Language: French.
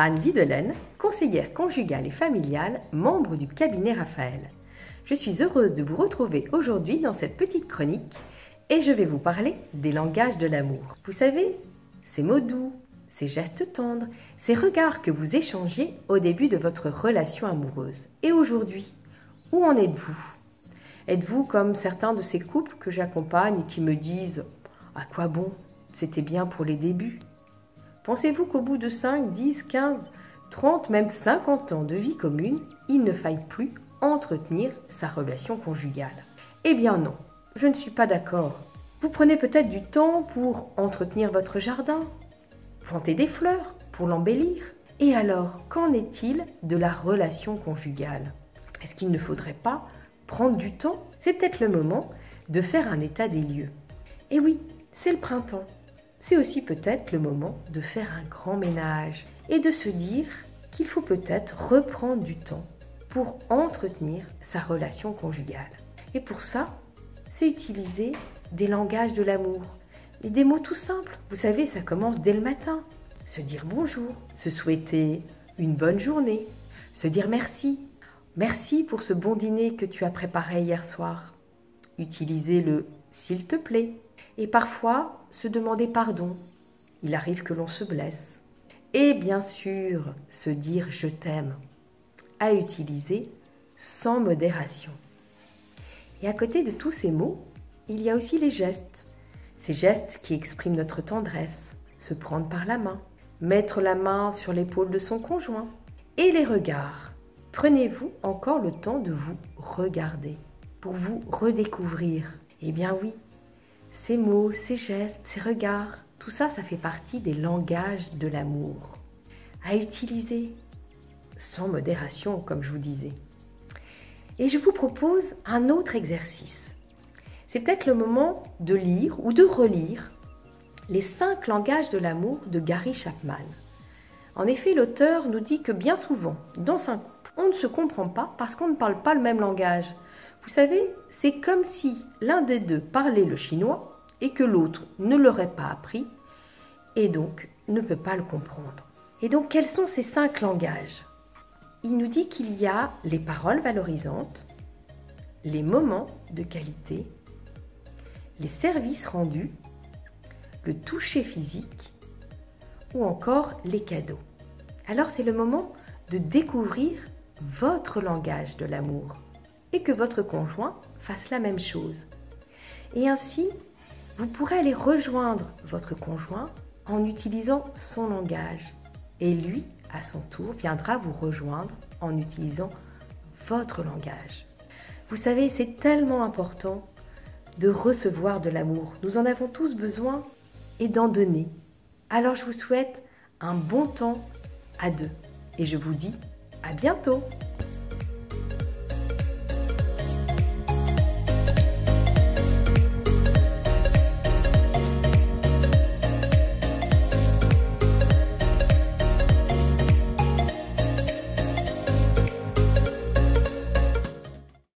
Anne Videlaine, conseillère conjugale et familiale, membre du cabinet Raphaël. Je suis heureuse de vous retrouver aujourd'hui dans cette petite chronique et je vais vous parler des langages de l'amour. Vous savez, ces mots doux, ces gestes tendres, ces regards que vous échangez au début de votre relation amoureuse. Et aujourd'hui, où en êtes-vous? Êtes-vous comme certains de ces couples que j'accompagne et qui me disent « À quoi bon? C'était bien pour les débuts ». Pensez-vous qu'au bout de 5, 10, 15, 30, même 50 ans de vie commune, il ne faille plus entretenir sa relation conjugale? Eh bien non, je ne suis pas d'accord. Vous prenez peut-être du temps pour entretenir votre jardin, planter des fleurs pour l'embellir. Et alors, qu'en est-il de la relation conjugale? Est-ce qu'il ne faudrait pas prendre du temps? C'est peut-être le moment de faire un état des lieux. Et oui, c'est le printemps. C'est aussi peut-être le moment de faire un grand ménage et de se dire qu'il faut peut-être reprendre du temps pour entretenir sa relation conjugale. Et pour ça, c'est utiliser des langages de l'amour et des mots tout simples. Vous savez, ça commence dès le matin. Se dire bonjour, se souhaiter une bonne journée, se dire merci. Merci pour ce bon dîner que tu as préparé hier soir. Utiliser le « s'il te plaît ». Et parfois, se demander pardon. Il arrive que l'on se blesse. Et bien sûr, se dire « je t'aime » à utiliser sans modération. Et à côté de tous ces mots, il y a aussi les gestes. Ces gestes qui expriment notre tendresse, se prendre par la main, mettre la main sur l'épaule de son conjoint. Et les regards. Prenez-vous encore le temps de vous regarder pour vous redécouvrir? Eh bien oui. Ces mots, ces gestes, ces regards, tout ça, ça fait partie des langages de l'amour. À utiliser sans modération, comme je vous disais. Et je vous propose un autre exercice. C'est peut-être le moment de lire ou de relire les 5 langages de l'amour de Gary Chapman. En effet, l'auteur nous dit que bien souvent, dans un couple, on ne se comprend pas parce qu'on ne parle pas le même langage. Vous savez, c'est comme si l'un des deux parlait le chinois et que l'autre ne l'aurait pas appris et donc ne peut pas le comprendre. Et donc, quels sont ces 5 langages? Il nous dit qu'il y a les paroles valorisantes, les moments de qualité, les services rendus, le toucher physique ou encore les cadeaux. Alors, c'est le moment de découvrir votre langage de l'amour et que votre conjoint fasse la même chose. Et ainsi, vous pourrez aller rejoindre votre conjoint en utilisant son langage. Et lui, à son tour, viendra vous rejoindre en utilisant votre langage. Vous savez, c'est tellement important de recevoir de l'amour. Nous en avons tous besoin et d'en donner. Alors je vous souhaite un bon temps à deux. Et je vous dis à bientôt!